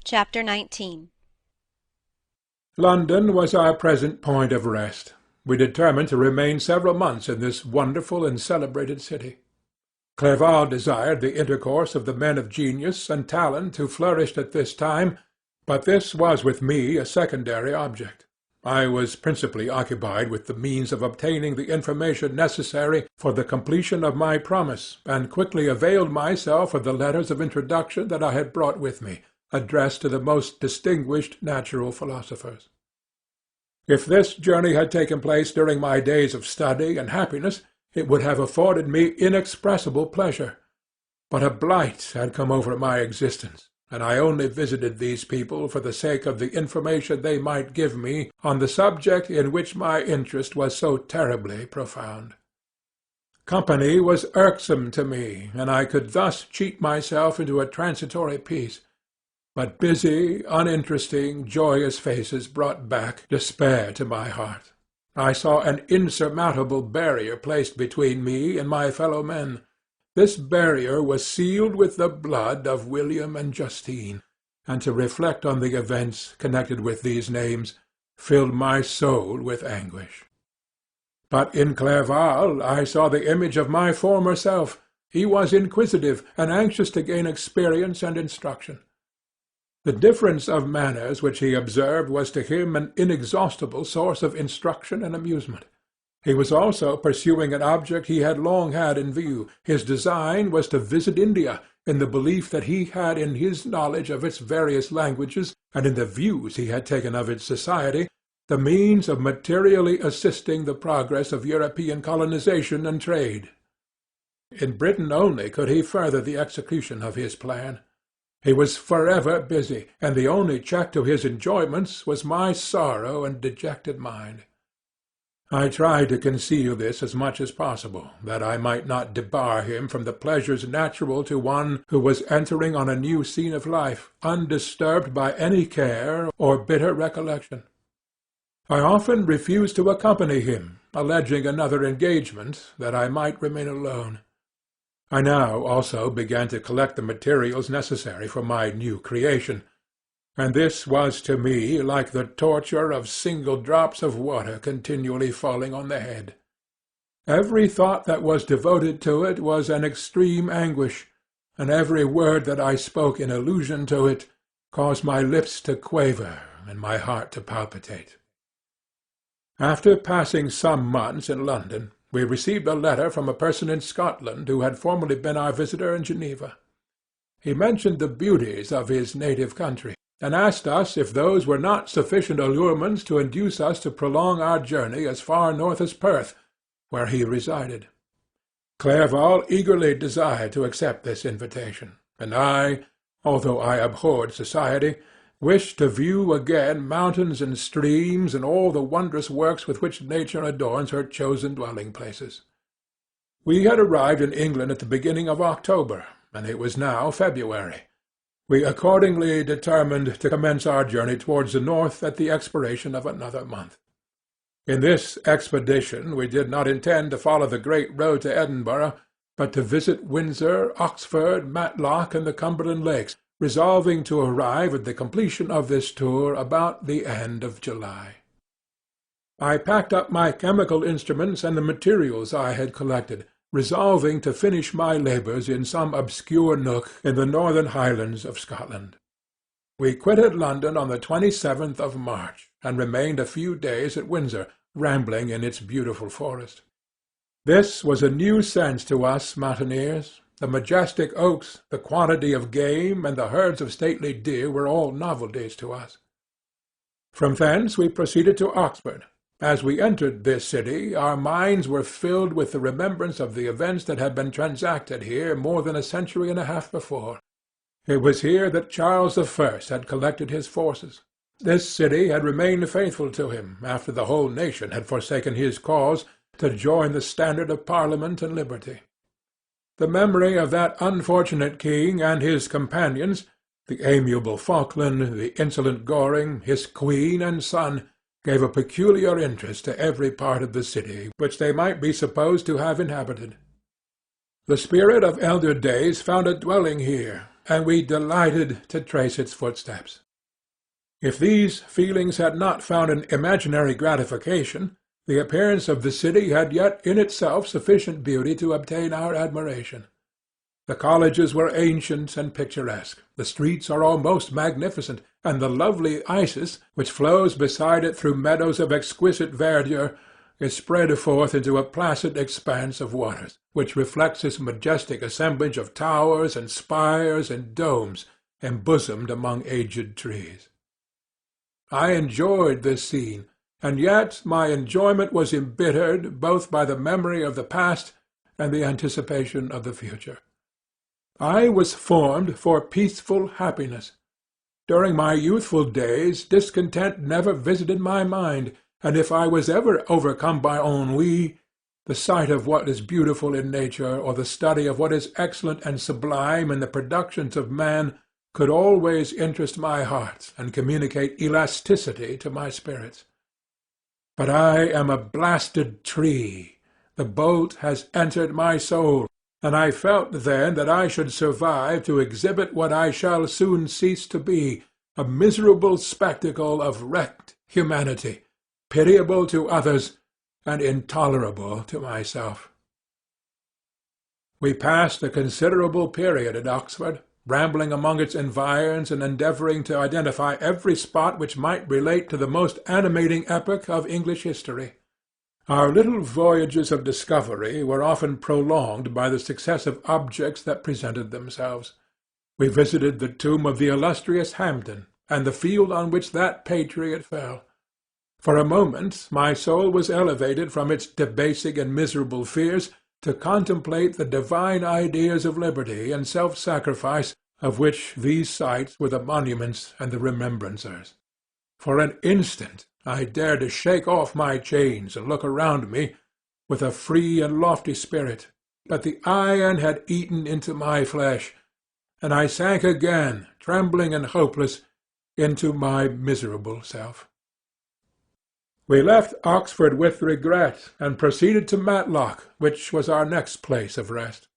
Chapter 19. London was our present point of rest. We determined to remain several months in this wonderful and celebrated city. Clerval desired the intercourse of the men of genius and talent who flourished at this time, but this was with me a secondary object. I was principally occupied with the means of obtaining the information necessary for the completion of my promise, and quickly availed myself of the letters of introduction that I had brought with me, addressed to the most distinguished natural philosophers. If this journey had taken place during my days of study and happiness, it would have afforded me inexpressible pleasure. But a blight had come over my existence, and I only visited these people for the sake of the information they might give me on the subject in which my interest was so terribly profound. Company was irksome to me, and I could thus cheat myself into a transitory peace. But busy, uninteresting, joyous faces brought back despair to my heart. I saw an insurmountable barrier placed between me and my fellow-men. This barrier was sealed with the blood of William and Justine, and to reflect on the events connected with these names filled my soul with anguish. But in Clerval I saw the image of my former self. He was inquisitive and anxious to gain experience and instruction. The difference of manners which he observed was to him an inexhaustible source of instruction and amusement. He was also pursuing an object he had long had in view. His design was to visit India, in the belief that he had in his knowledge of its various languages, and in the views he had taken of its society, the means of materially assisting the progress of European colonization and trade. In Britain only could he further the execution of his plan. He was forever busy, and the only check to his enjoyments was my sorrow and dejected mind. I tried to conceal this as much as possible, that I might not debar him from the pleasures natural to one who was entering on a new scene of life, undisturbed by any care or bitter recollection. I often refused to accompany him, alleging another engagement, that I might remain alone. I now also began to collect the materials necessary for my new creation, and this was to me like the torture of single drops of water continually falling on the head. Every thought that was devoted to it was an extreme anguish, and every word that I spoke in allusion to it caused my lips to quaver and my heart to palpitate. After passing some months in London, we received a letter from a person in Scotland who had formerly been our visitor in Geneva. He mentioned the beauties of his native country, and asked us if those were not sufficient allurements to induce us to prolong our journey as far north as Perth, where he resided. Clerval eagerly desired to accept this invitation, and I, although I abhorred society, wished to view again mountains and streams and all the wondrous works with which nature adorns her chosen dwelling-places. We had arrived in England at the beginning of October, and it was now February. We accordingly determined to commence our journey towards the north at the expiration of another month. In this expedition we did not intend to follow the great road to Edinburgh, but to visit Windsor, Oxford, Matlock, and the Cumberland Lakes, resolving to arrive at the completion of this tour about the end of July. I packed up my chemical instruments and the materials I had collected, resolving to finish my labours in some obscure nook in the northern Highlands of Scotland. We quitted London on the 27th of March, and remained a few days at Windsor, rambling in its beautiful forest. This was a new sense to us mountaineers. The majestic oaks, the quantity of game, and the herds of stately deer were all novelties to us. From thence we proceeded to Oxford. As we entered this city, our minds were filled with the remembrance of the events that had been transacted here more than a century and a half before. It was here that Charles I had collected his forces. This city had remained faithful to him, after the whole nation had forsaken his cause to join the standard of Parliament and liberty. The memory of that unfortunate king and his companions, the amiable Falkland, the insolent Goring, his queen and son, gave a peculiar interest to every part of the city which they might be supposed to have inhabited. The spirit of elder days found a dwelling here, and we delighted to trace its footsteps. If these feelings had not found an imaginary gratification, the appearance of the city had yet in itself sufficient beauty to obtain our admiration. The colleges were ancient and picturesque, the streets are almost magnificent, and the lovely Isis, which flows beside it through meadows of exquisite verdure, is spread forth into a placid expanse of waters, which reflects its majestic assemblage of towers and spires and domes embosomed among aged trees. I enjoyed this scene, and yet my enjoyment was embittered both by the memory of the past and the anticipation of the future. I was formed for peaceful happiness. During my youthful days discontent never visited my mind, and if I was ever overcome by ennui, the sight of what is beautiful in nature, or the study of what is excellent and sublime in the productions of man, could always interest my heart and communicate elasticity to my spirits. But I am a blasted tree. The bolt has entered my soul, and I felt then that I should survive to exhibit what I shall soon cease to be, a miserable spectacle of wrecked humanity, pitiable to others, and intolerable to myself. We passed a considerable period at Oxford, rambling among its environs and endeavouring to identify every spot which might relate to the most animating epoch of English history. Our little voyages of discovery were often prolonged by the successive objects that presented themselves. We visited the tomb of the illustrious Hampden, and the field on which that patriot fell. For a moment my soul was elevated from its debasing and miserable fears to contemplate the divine ideas of liberty and self-sacrifice of which these sites were the monuments and the remembrancers. For an instant I dared to shake off my chains and look around me with a free and lofty spirit, but the iron had eaten into my flesh, and I sank again, trembling and hopeless, into my miserable self. We left Oxford with regret, and proceeded to Matlock, which was our next place of rest.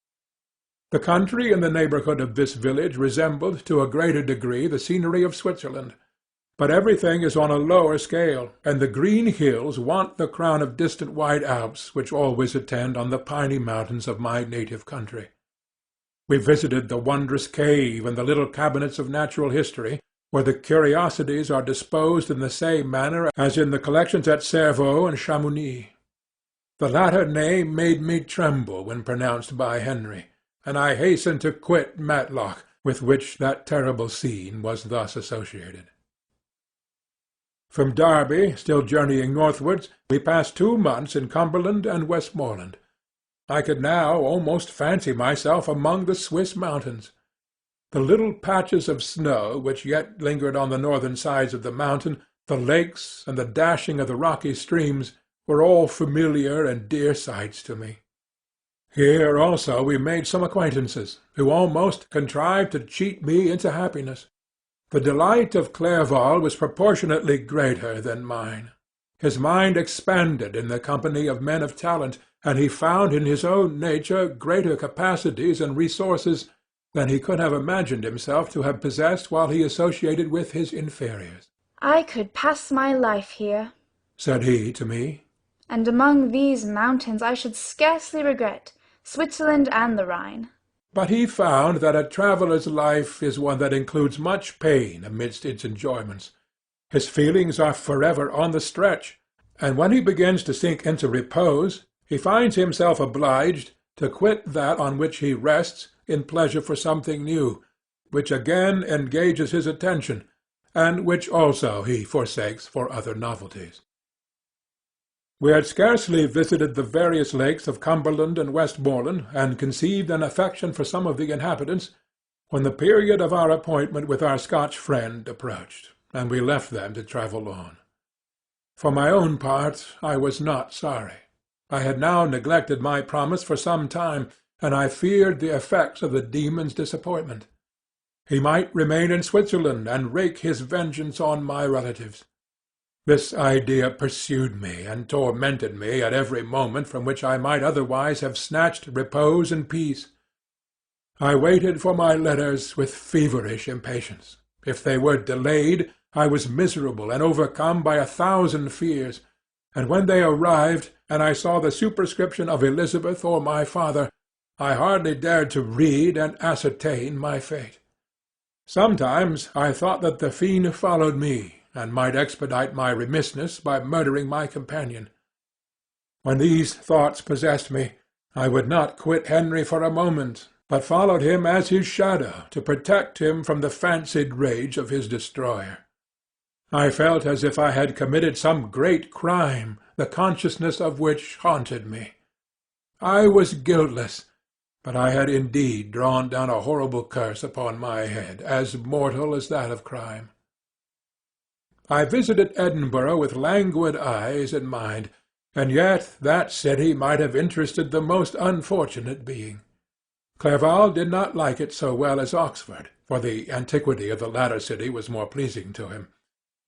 The country in the neighbourhood of this village resembled to a greater degree the scenery of Switzerland, but everything is on a lower scale, and the green hills want the crown of distant white Alps which always attend on the piny mountains of my native country. We visited the wondrous cave and the little cabinets of natural history, where the curiosities are disposed in the same manner as in the collections at Cerveau and Chamounix. The latter name made me tremble when pronounced by Henry, and I hastened to quit Matlock, with which that terrible scene was thus associated. From Derby, still journeying northwards, we passed 2 months in Cumberland and Westmoreland. I could now almost fancy myself among the Swiss mountains. The little patches of snow which yet lingered on the northern sides of the mountain, the lakes, and the dashing of the rocky streams, were all familiar and dear sights to me. Here also we made some acquaintances, who almost contrived to cheat me into happiness. The delight of Clerval was proportionately greater than mine. His mind expanded in the company of men of talent, and he found in his own nature greater capacities and resources than he could have imagined himself to have possessed while he associated with his inferiors. "I could pass my life here," said he to me, "and among these mountains I should scarcely regret Switzerland and the Rhine." But he found that a traveller's life is one that includes much pain amidst its enjoyments. His feelings are forever on the stretch, and when he begins to sink into repose, he finds himself obliged to quit that on which he rests in pleasure for something new, which again engages his attention, and which also he forsakes for other novelties. We had scarcely visited the various lakes of Cumberland and Westmoreland, and conceived an affection for some of the inhabitants, when the period of our appointment with our Scotch friend approached, and we left them to travel on. For my own part, I was not sorry. I had now neglected my promise for some time, and I feared the effects of the demon's disappointment. He might remain in Switzerland and wreak his vengeance on my relatives. This idea pursued me and tormented me at every moment from which I might otherwise have snatched repose and peace. I waited for my letters with feverish impatience. If they were delayed, I was miserable and overcome by 1,000 fears, and when they arrived, and I saw the superscription of Elizabeth or my father, I hardly dared to read and ascertain my fate. Sometimes I thought that the fiend followed me, and might expedite my remissness by murdering my companion. When these thoughts possessed me, I would not quit Henry for a moment, but followed him as his shadow to protect him from the fancied rage of his destroyer. I felt as if I had committed some great crime, the consciousness of which haunted me. I was guiltless, but I had indeed drawn down a horrible curse upon my head, as mortal as that of crime. I visited Edinburgh with languid eyes and mind, and yet that city might have interested the most unfortunate being. Clerval did not like it so well as Oxford, for the antiquity of the latter city was more pleasing to him.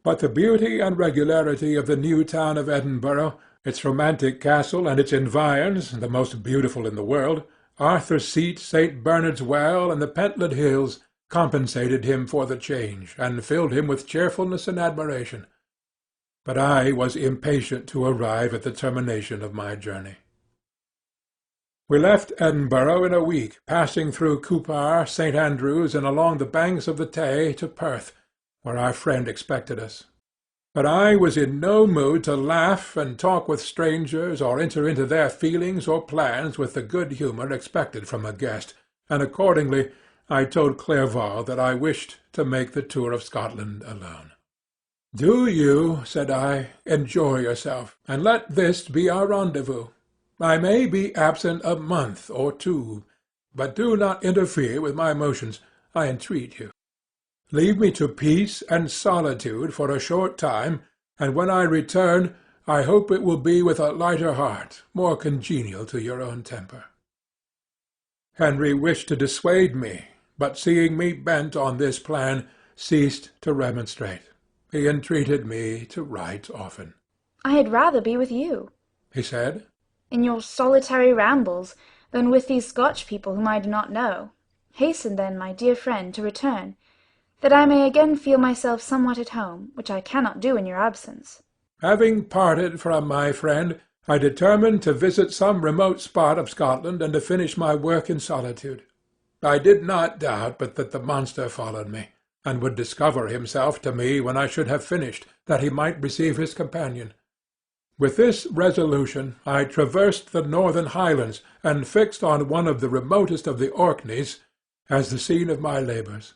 But the beauty and regularity of the new town of Edinburgh, its romantic castle and its environs, the most beautiful in the world, Arthur's Seat, St. Bernard's Well, and the Pentland Hills, compensated him for the change, and filled him with cheerfulness and admiration. But I was impatient to arrive at the termination of my journey. We left Edinburgh in a week, passing through Cupar, St. Andrews, and along the banks of the Tay to Perth, where our friend expected us. But I was in no mood to laugh and talk with strangers, or enter into their feelings or plans with the good humour expected from a guest, and accordingly I told Clerval that I wished to make the tour of Scotland alone. "Do you," said I, "enjoy yourself, and let this be our rendezvous. I may be absent a month or 2, but do not interfere with my motions, I entreat you. Leave me to peace and solitude for a short time, and when I return I hope it will be with a lighter heart, more congenial to your own temper." Henry wished to dissuade me, but seeing me bent on this plan, ceased to remonstrate. He entreated me to write often. "I had rather be with you," he said, "in your solitary rambles, than with these Scotch people whom I do not know. Hasten then, my dear friend, to return, that I may again feel myself somewhat at home, which I cannot do in your absence." Having parted from my friend, I determined to visit some remote spot of Scotland and to finish my work in solitude. I did not doubt but that the monster followed me, and would discover himself to me when I should have finished, that he might receive his companion. With this resolution I traversed the northern Highlands, and fixed on one of the remotest of the Orkneys as the scene of my labours.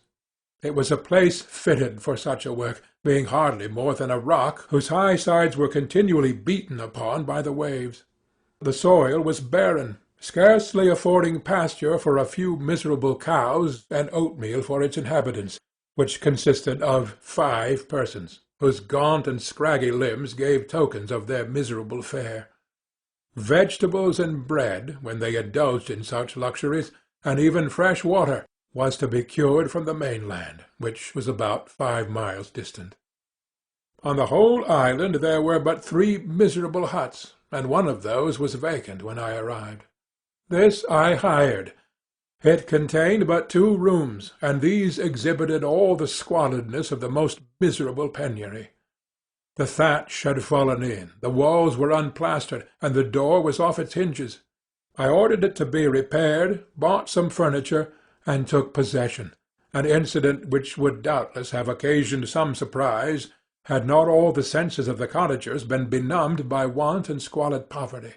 It was a place fitted for such a work, being hardly more than a rock whose high sides were continually beaten upon by the waves. The soil was barren, scarcely affording pasture for a few miserable cows and oatmeal for its inhabitants, which consisted of 5 persons, whose gaunt and scraggy limbs gave tokens of their miserable fare. Vegetables and bread, when they indulged in such luxuries, and even fresh water, was to be cured from the mainland, which was about 5 miles distant. On the whole island there were but 3 miserable huts, and one of those was vacant when I arrived. This I hired. It contained but 2 rooms, and these exhibited all the squalidness of the most miserable penury. The thatch had fallen in, the walls were unplastered, and the door was off its hinges. I ordered it to be repaired, bought some furniture, and took possession, an incident which would doubtless have occasioned some surprise, had not all the senses of the cottagers been benumbed by want and squalid poverty.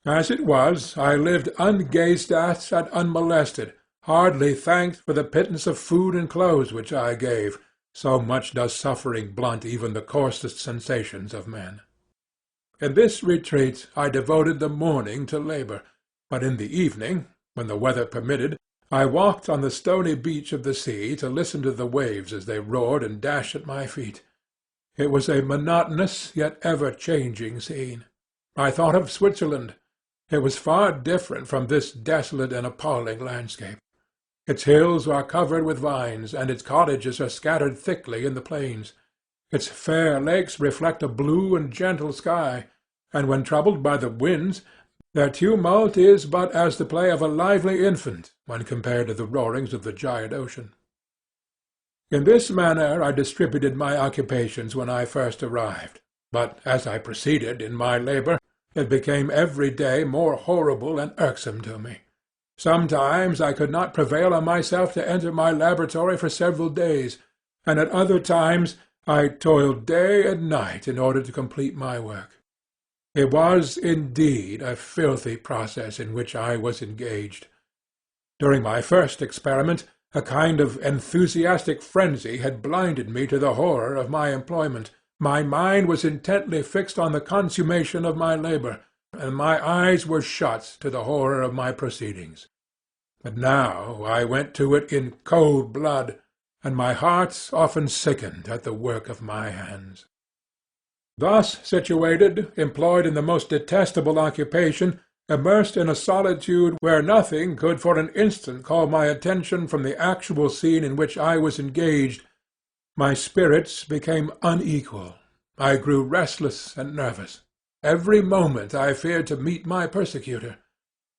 As it was, I lived ungazed at and unmolested, hardly thanked for the pittance of food and clothes which I gave, so much does suffering blunt even the coarsest sensations of men. In this retreat I devoted the morning to labour, but in the evening, when the weather permitted, I walked on the stony beach of the sea to listen to the waves as they roared and dashed at my feet. It was a monotonous yet ever-changing scene. I thought of Switzerland. It was far different from this desolate and appalling landscape. Its hills are covered with vines, and its cottages are scattered thickly in the plains. Its fair lakes reflect a blue and gentle sky, and when troubled by the winds, Their tumult is but as the play of a lively infant when compared to the roarings of the giant ocean. In this manner I distributed my occupations when I first arrived, but as I proceeded in my labour, it became every day more horrible and irksome to me. Sometimes I could not prevail on myself to enter my laboratory for several days, and at other times I toiled day and night in order to complete my work. It was, indeed, a filthy process in which I was engaged. During my first experiment, a kind of enthusiastic frenzy had blinded me to the horror of my employment. My mind was intently fixed on the consummation of my labour, and my eyes were shut to the horror of my proceedings. But now I went to it in cold blood, and my heart often sickened at the work of my hands. Thus situated, employed in the most detestable occupation, immersed in a solitude where nothing could for an instant call my attention from the actual scene in which I was engaged, my spirits became unequal. I grew restless and nervous. Every moment I feared to meet my persecutor.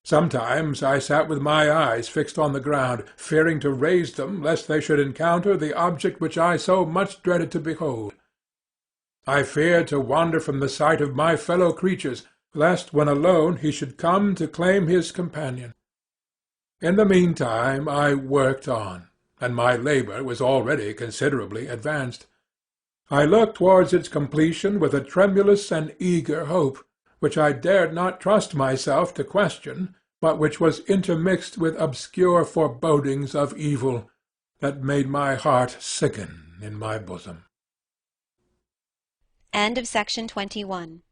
Sometimes I sat with my eyes fixed on the ground, fearing to raise them lest they should encounter the object which I so much dreaded to behold. I feared to wander from the sight of my fellow creatures, lest when alone he should come to claim his companion. In the meantime I worked on, and my labour was already considerably advanced. I looked towards its completion with a tremulous and eager hope, which I dared not trust myself to question, but which was intermixed with obscure forebodings of evil that made my heart sicken in my bosom. End of Section 21.